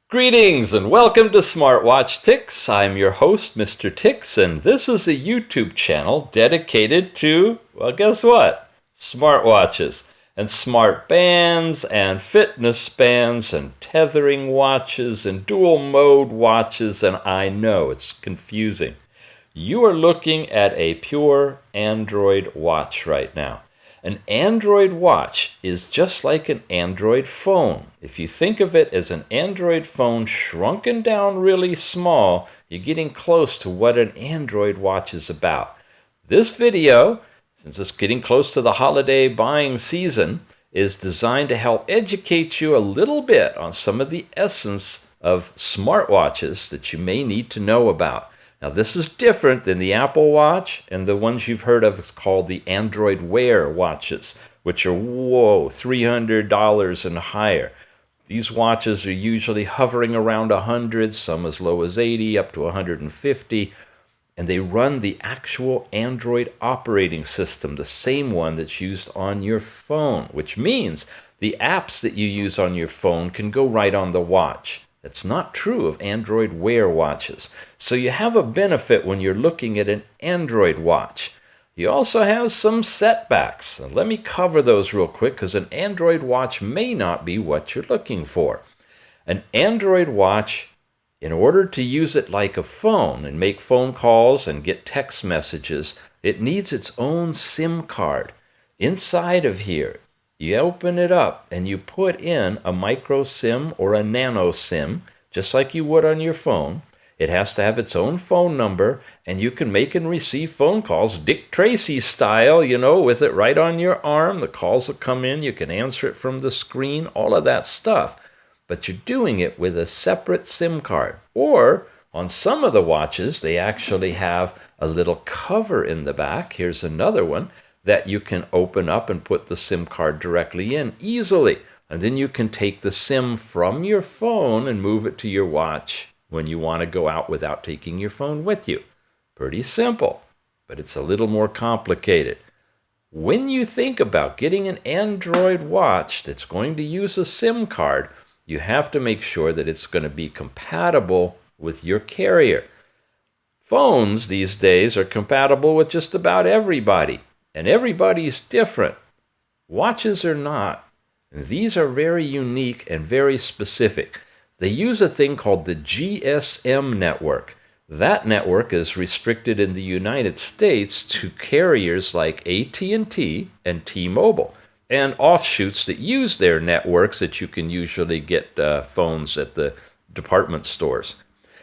Greetings and welcome to SmartWatchTicks. I'm your host, Mr. Ticks, and this is a YouTube channel dedicated to, well, guess what? Smartwatches and smart bands and fitness bands and tethering watches and dual mode watches, and I know it's confusing. You are looking at a pure Android watch right now. An Android watch is just like an Android phone. If you think of it as an Android phone shrunken down really small, you're getting close to what an Android watch is about. This video, since it's getting close to the holiday buying season, is designed to help educate you a little bit on some of the essence of smartwatches that you may need to know about. Now, this is different than the Apple Watch and the ones you've heard of called the Android Wear watches, which are, $300 and higher. These watches are usually hovering around 100, some as low as 80, up to 150, and they run the actual Android operating system, the same one that's used on your phone, which means the apps that you use on your phone can go right on the watch. That's not true of Android Wear watches. So you have a benefit when you're looking at an Android watch. You also have some setbacks. And let me cover those real quick because an Android watch may not be what you're looking for. An Android watch, in order to use it like a phone and make phone calls and get text messages, it needs its own SIM card. Inside of here, you open it up and you put in a micro SIM or a nano SIM, just like you would on your phone. It has to have its own phone number, and you can make and receive phone calls Dick Tracy style, with it right on your arm. The calls will come in, you can answer it from the screen, all of that stuff. But you're doing it with a separate SIM card. Or on some of the watches, they actually have a little cover in the back. Here's another one that you can open up and put the SIM card directly in easily. And then you can take the SIM from your phone and move it to your watch when you want to go out without taking your phone with you. Pretty simple, but it's a little more complicated. When you think about getting an Android watch that's going to use a SIM card, you have to make sure that it's going to be compatible with your carrier. Phones these days are compatible with just about everybody. And everybody's different. Watches are not. And these are very unique and very specific. They use a thing called the GSM network. That network is restricted in the United States to carriers like AT&T and T-Mobile, and offshoots that use their networks that you can usually get phones at the department stores.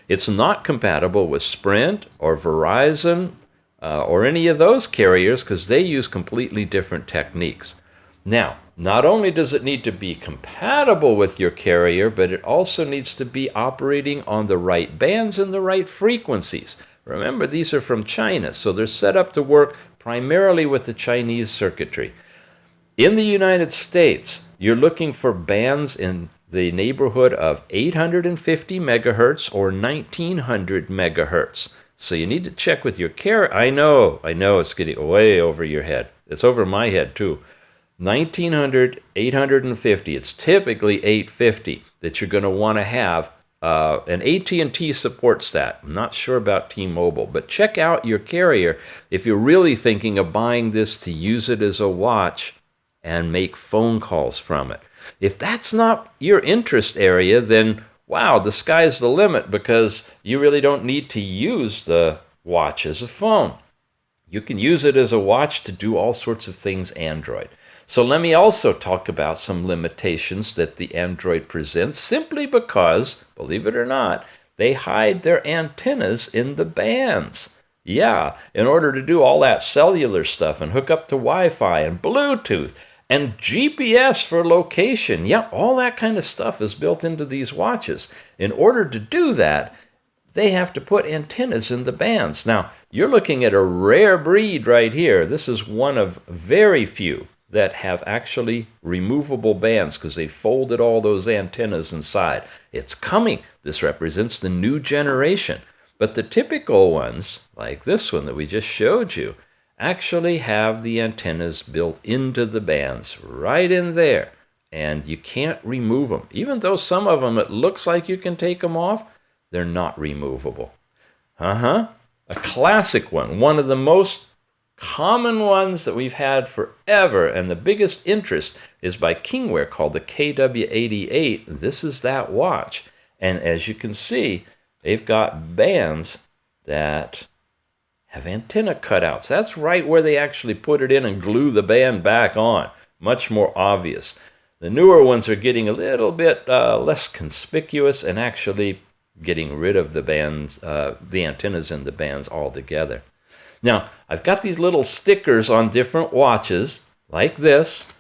It's not compatible with Sprint or Verizon, or any of those carriers, because they use completely different techniques. Now, not only does it need to be compatible with your carrier, but it also needs to be operating on the right bands and the right frequencies. Remember, these are from China, so they're set up to work primarily with the Chinese circuitry. In the United States, you're looking for bands in the neighborhood of 850 megahertz or 1900 megahertz. So you need to check with your carrier. I know, it's getting way over your head. It's over my head too. 1900, 850. It's typically 850 that you're going to want to have. And AT&T supports that. I'm not sure about T-Mobile, but check out your carrier if you're really thinking of buying this to use it as a watch and make phone calls from it. If that's not your interest area, then wow, the sky's the limit, because you really don't need to use the watch as a phone. You can use it as a watch to do all sorts of things Android. So let me also talk about some limitations that the Android presents simply because, believe it or not, they hide their antennas in the bands. Yeah, in order to do all that cellular stuff and hook up to Wi-Fi and Bluetooth and GPS for location. Yeah, all that kind of stuff is built into these watches. In order to do that, they have to put antennas in the bands. Now, you're looking at a rare breed right here. This is one of very few that have actually removable bands because they folded all those antennas inside. It's coming. This represents the new generation. But the typical ones, like this one that we just showed you, actually have the antennas built into the bands right in there. and you can't remove them. Even though some of them, it looks like you can take them off, they're not removable. A classic one of the most common ones that we've had forever, and the biggest interest is by Kingware, called the KW88. This is that watch. And as you can see, they've got bands that have antenna cutouts. That's right where they actually put it in and glue the band back on. Much more obvious. The newer ones are getting a little bit less conspicuous and actually getting rid of the bands, the antennas in the bands altogether. Now, I've got these little stickers on different watches, like this,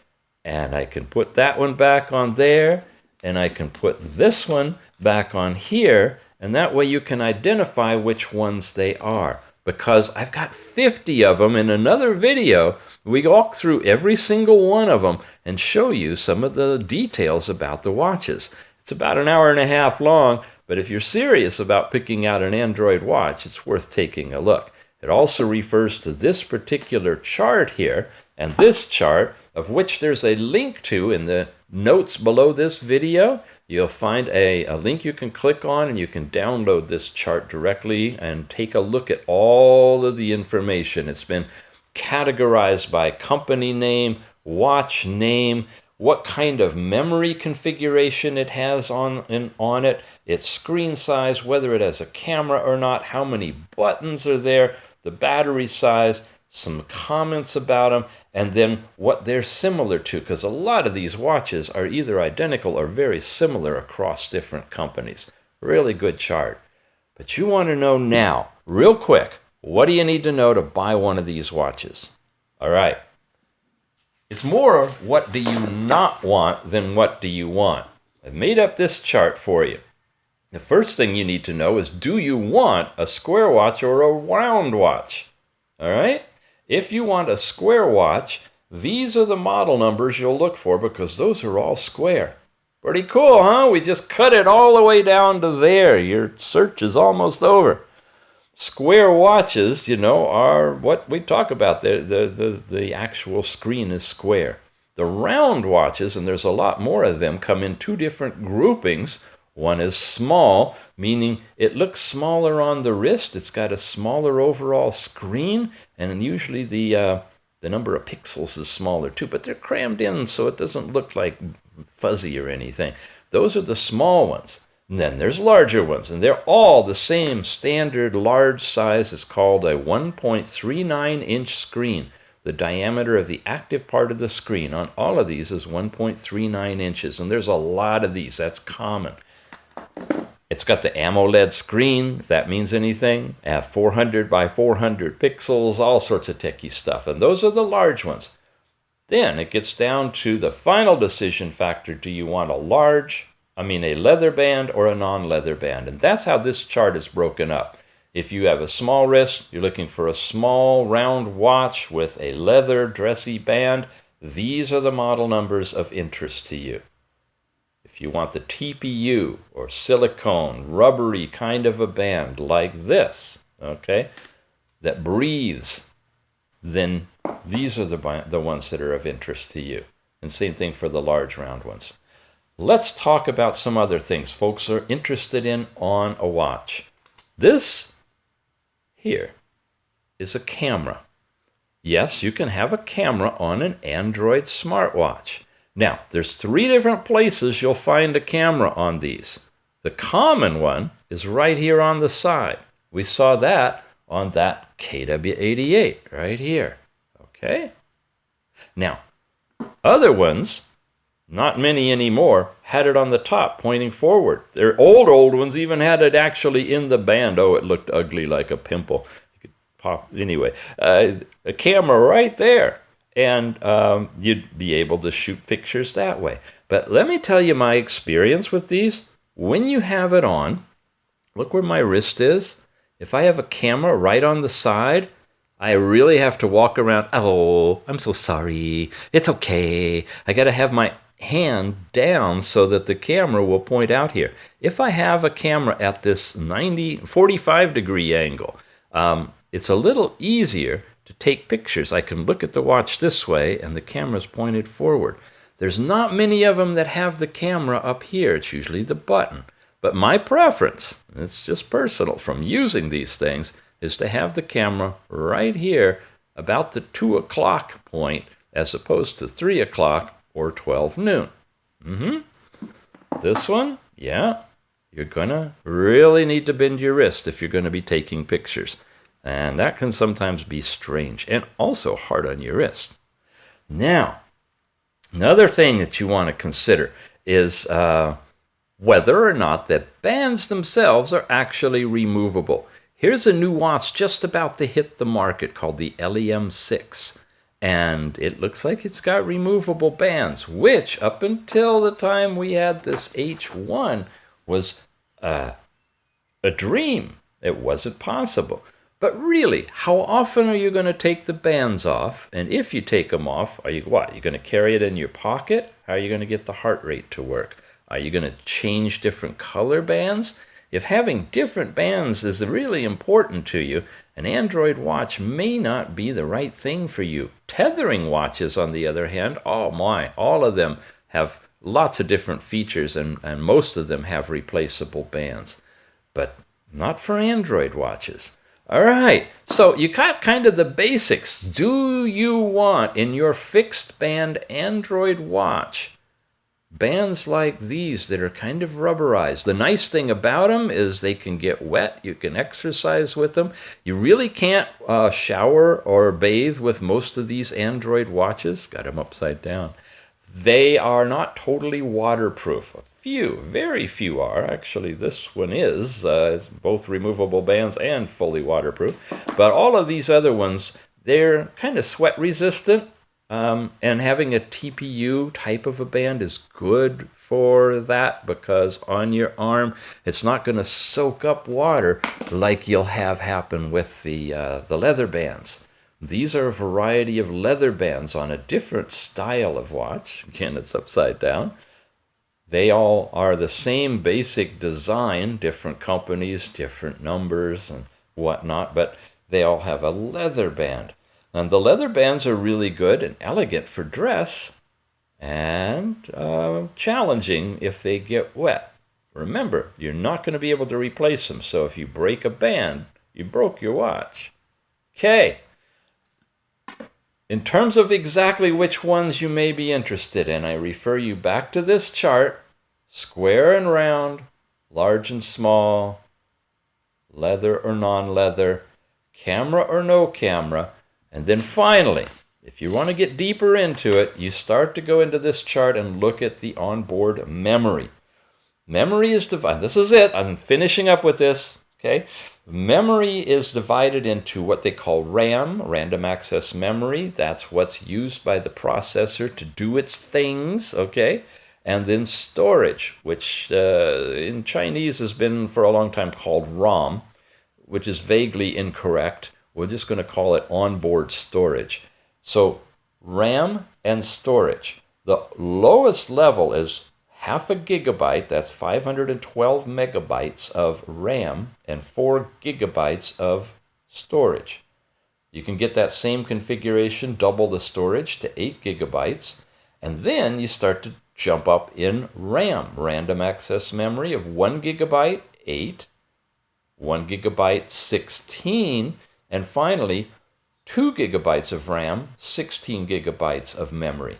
and I can put that one back on there, and I can put this one back on here, and that way you can identify which ones they are. Because I've got 50 of them in another video. We walk through every single one of them and show you some of the details about the watches. It's about an hour and a half long, but if you're serious about picking out an Android watch, it's worth taking a look. It also refers to this particular chart here, and this chart, of which there's a link to in the notes below this video. You'll find a link you can click on, and you can download this chart directly and take a look at all of the information. It's been categorized by company name, watch name, what kind of memory configuration it has on it, its screen size, whether it has a camera or not, how many buttons are there, the battery size, some comments about them, and then what they're similar to, because a lot of these watches are either identical or very similar across different companies. Really good chart. But you want to know now, real quick, what do you need to know to buy one of these watches? All right. It's more what do you not want than what do you want. I've made up this chart for you. The first thing you need to know is, do you want a square watch or a round watch? All right? If you want a square watch, these are the model numbers you'll look for, because those are all square. Pretty cool, huh? We just cut it all the way down to there. Your search is almost over. Square watches, are what we talk about. The actual screen is square. The round watches, and there's a lot more of them, come in two different groupings. One is small, meaning it looks smaller on the wrist. It's got a smaller overall screen, and usually the number of pixels is smaller too, but they're crammed in so it doesn't look like fuzzy or anything. Those are the small ones. And then there's larger ones, and they're all the same standard large size. It's called a 1.39-inch screen. The diameter of the active part of the screen on all of these is 1.39 inches, and there's a lot of these. That's common. It's got the AMOLED screen, if that means anything. 400 by 400 pixels, all sorts of techie stuff. And those are the large ones. Then it gets down to the final decision factor. Do you want a leather band or a non-leather band? And that's how this chart is broken up. If you have a small wrist, you're looking for a small round watch with a leather dressy band. These are the model numbers of interest to you. If you want the TPU or silicone, rubbery kind of a band like this, okay, that breathes, then these are the ones that are of interest to you. And same thing for the large round ones. Let's talk about some other things folks are interested in on a watch. This here is a camera. Yes, you can have a camera on an Android smartwatch. Now, there's 3 different places you'll find a camera on these. The common one is right here on the side. We saw that on that KW88 right here. Okay? Now, other ones, not many anymore, had it on the top pointing forward. Their old ones even had it actually in the band. Oh, it looked ugly like a pimple. You could pop, anyway, a camera right there. And you'd be able to shoot pictures that way. But let me tell you my experience with these. When you have it on, look where my wrist is. If I have a camera right on the side, I really have to walk around. Oh, I'm so sorry. It's okay. I got to have my hand down so that the camera will point out here. If I have a camera at this 45 degree angle, it's a little easier to take pictures. I can look at the watch this way and the camera's pointed forward. There's not many of them that have the camera up here. It's usually the button. But my preference, and it's just personal from using these things, is to have the camera right here about the 2 o'clock point as opposed to 3 o'clock or 12 noon. This one, yeah, you're going to really need to bend your wrist if you're going to be taking pictures. And that can sometimes be strange and also hard on your wrist. Now, another thing that you want to consider is whether or not the bands themselves are actually removable. Here's a new watch just about to hit the market called the LEM6. And it looks like it's got removable bands, which up until the time we had this H1 was a dream. It wasn't possible. But really, how often are you going to take the bands off? And if you take them off, are you what? Are you going to carry it in your pocket? How are you going to get the heart rate to work? Are you going to change different color bands? If having different bands is really important to you, an Android watch may not be the right thing for you. Tethering watches, on the other hand, oh my, all of them have lots of different features, and most of them have replaceable bands. But not for Android watches. All right, so you got kind of the basics. Do you want in your fixed band Android watch bands like these that are kind of rubberized? The nice thing about them is they can get wet. You can exercise with them. You really can't shower or bathe with most of these Android watches. Got them upside down. They are not totally waterproof. Few, very few are. Actually, this one is both removable bands and fully waterproof. But all of these other ones, they're kind of sweat resistant. And having a TPU type of a band is good for that, because on your arm, it's not going to soak up water like you'll have happen with the leather bands. These are a variety of leather bands on a different style of watch. Again, it's upside down. They all are the same basic design, different companies, different numbers and whatnot, but they all have a leather band. And the leather bands are really good and elegant for dress, and challenging if they get wet. Remember, you're not going to be able to replace them, so if you break a band, you broke your watch. Okay. In terms of exactly which ones you may be interested in, I refer you back to this chart: square and round, large and small, leather or non-leather, camera or no camera. And then finally, if you want to get deeper into it, you start to go into this chart and look at the onboard memory. Memory is divided. This is it. I'm finishing up with this. Okay. Memory is divided into what they call RAM, random access memory. That's what's used by the processor to do its things. Okay. And then storage, which in Chinese has been for a long time called ROM, which is vaguely incorrect. We're just going to call it onboard storage. So RAM and storage. The lowest level is 0.5 gigabyte, that's 512 megabytes of RAM, and 4 gigabytes of storage. You can get that same configuration, double the storage, to 8 gigabytes, and then you start to jump up in RAM, random access memory, of 1 gigabyte, 8, 1 gigabyte, 16, and finally 2 gigabytes of RAM, 16 gigabytes of memory.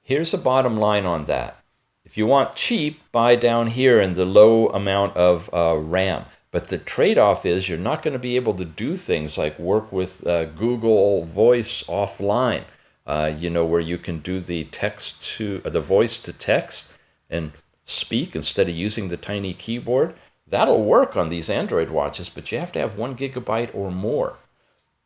Here's the bottom line on that. If you want cheap, buy down here in the low amount of RAM. But the trade-off is you're not going to be able to do things like work with Google Voice offline, where you can do the voice to text and speak instead of using the tiny keyboard. That'll work on these Android watches, but you have to have 1 gigabyte or more.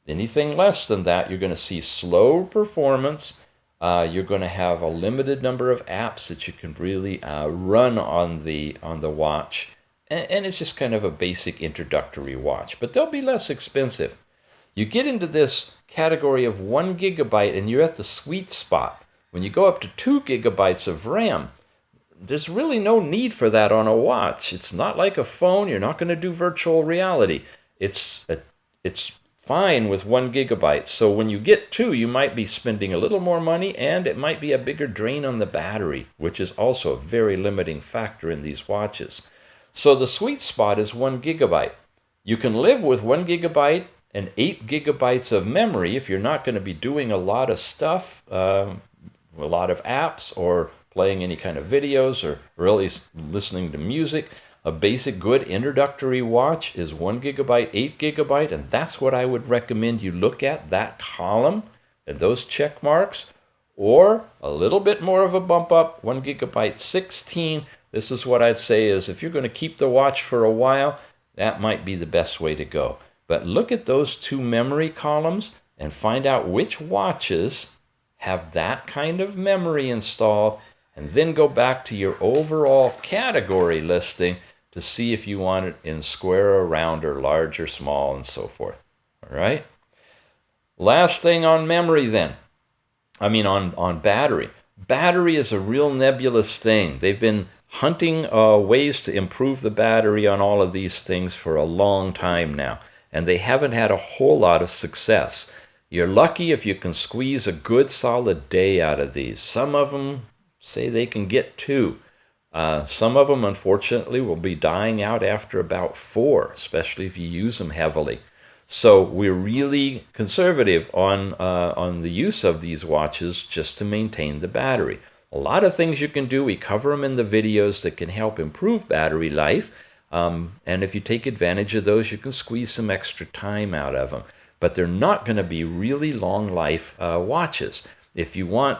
Anything less than that, you're going to see slow performance. You're going to have a limited number of apps that you can really run on the watch. And it's just kind of a basic introductory watch, but they'll be less expensive. You get into this category of 1 gigabyte and you're at the sweet spot. When you go up to 2 gigabytes of RAM, there's really no need for that on a watch. It's not like a phone. You're not going to do virtual reality. It's fine with 1 GB. So when you get 2, you might be spending a little more money, and it might be a bigger drain on the battery, which is also a very limiting factor in these watches. So the sweet spot is 1 GB. You can live with 1 GB and 8 GB of memory if you're not going to be doing a lot of stuff, a lot of apps, or playing any kind of videos, or really listening to music. A basic good introductory watch is 1 GB, 8 GB, and that's what I would recommend you look at, that column and those check marks, or a little bit more of a bump up, 1 GB, 16. This is what I'd say is if you're going to keep the watch for a while, that might be the best way to go. But look at those 2 memory columns and find out which watches have that kind of memory installed, and then go back to your overall category listing to see if you want it in square or round or large or small and so forth. All right? Last thing on memory then. On battery. Battery is a real nebulous thing. They've been hunting ways to improve the battery on all of these things for a long time now, and they haven't had a whole lot of success. You're lucky if you can squeeze a good solid day out of these. Some of them say they can get 2. Some of them, unfortunately, will be dying out after about 4, especially if you use them heavily. So we're really conservative on the use of these watches just to maintain the battery. A lot of things you can do. We cover them in the videos that can help improve battery life. And if you take advantage of those, you can squeeze some extra time out of them. But they're not going to be really long life watches. If you want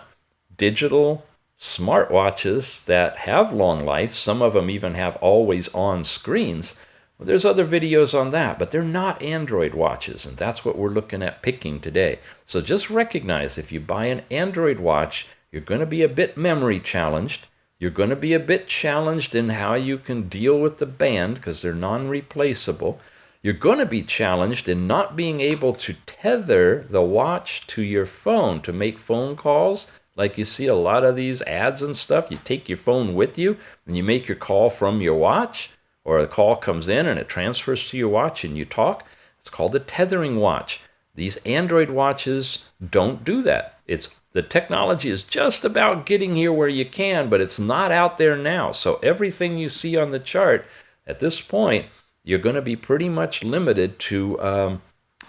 digital smartwatches that have long life, some of them even have always on screens. Well, there's other videos on that, but they're not Android watches, and that's what we're looking at picking today. So just recognize if you buy an Android watch, you're going to be a bit memory challenged. You're going to be a bit challenged in how you can deal with the band because they're non-replaceable. You're going to be challenged in not being able to tether the watch to your phone to make phone calls. Like you see a lot of these ads and stuff, you take your phone with you and you make your call from your watch, or a call comes in and it transfers to your watch and you talk. It's called a tethering watch. These Android watches don't do that. The technology is just about getting here where you can, but it's not out there now. So everything you see on the chart at this point, you're going to be pretty much limited to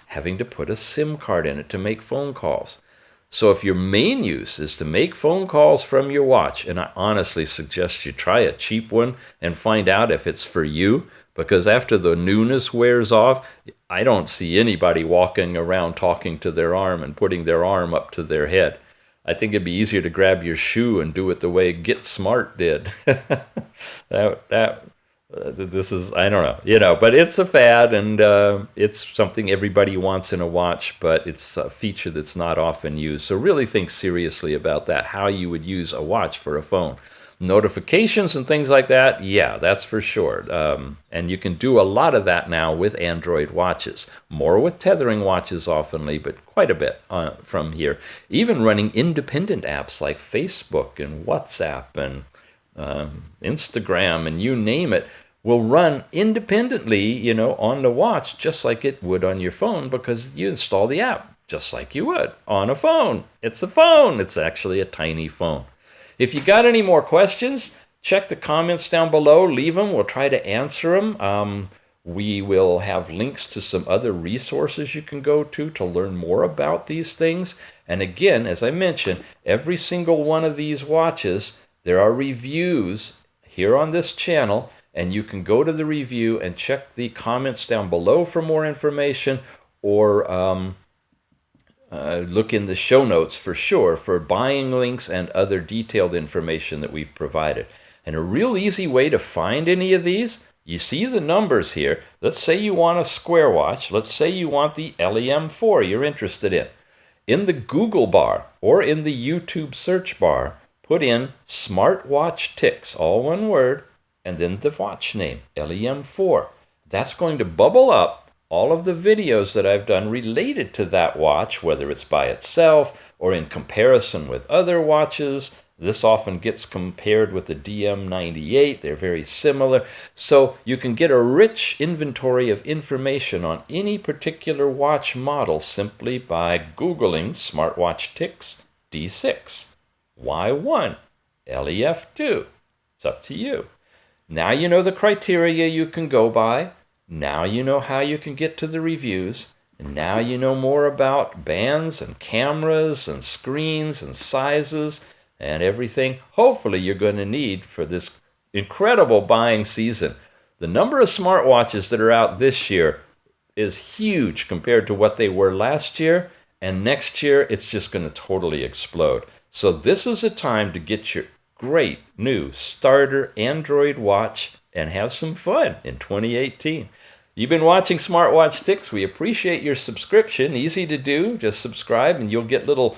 having to put a SIM card in it to make phone calls. So if your main use is to make phone calls from your watch, and I honestly suggest you try a cheap one and find out if it's for you, because after the newness wears off, I don't see anybody walking around talking to their arm and putting their arm up to their head. I think it'd be easier to grab your shoe and do it the way Get Smart did. This is, I don't know, but it's a fad, and it's something everybody wants in a watch, but it's a feature that's not often used. So really think seriously about that, how you would use a watch for a phone. Notifications and things like that, yeah, that's for sure. And you can do a lot of that now with Android watches. More with tethering watches oftenly, but quite a bit from here. Even running independent apps like Facebook and WhatsApp and Instagram and you name it will run independently, on the watch just like it would on your phone, because you install the app just like you would on a phone. It's a phone. It's actually a tiny phone. If you got any more questions, check the comments down below. Leave them. We'll try to answer them. We will have links to some other resources you can go to learn more about these things. And again, as I mentioned, every single one of these watches, there are reviews here on this channel, and you can go to the review and check the comments down below for more information, or look in the show notes for sure for buying links and other detailed information that we've provided. And a real easy way to find any of these, you see the numbers here. Let's say you want a square watch. Let's say you want the LEM4 you're interested in. In the Google bar or in the YouTube search bar, put in SmartWatchTicks, all one word, and then the watch name, LEM4. That's going to bubble up all of the videos that I've done related to that watch, whether it's by itself or in comparison with other watches, This often gets compared with the DM98. They're very similar. So you can get a rich inventory of information on any particular watch model simply by Googling SmartWatchTicks D6, Y1, LEF2. It's up to you. Now you know the criteria you can go by. Now you know how you can get to the reviews. And now you know more about bands and cameras and screens and sizes and everything hopefully you're going to need for this incredible buying season. The number of smartwatches that are out this year is huge compared to what they were last year, and next year it's just going to totally explode. So this is a time to get your great new starter Android watch and have some fun in 2018. You've been watching SmartWatchTicks. We appreciate your subscription. Easy to do. Just subscribe and you'll get little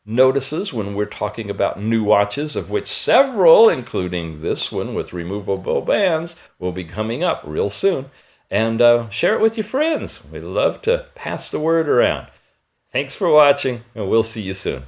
notices when we're talking about new watches, of which several, including this one with removable bands, will be coming up real soon. And share it with your friends. We love to pass the word around. Thanks for watching, and we'll see you soon.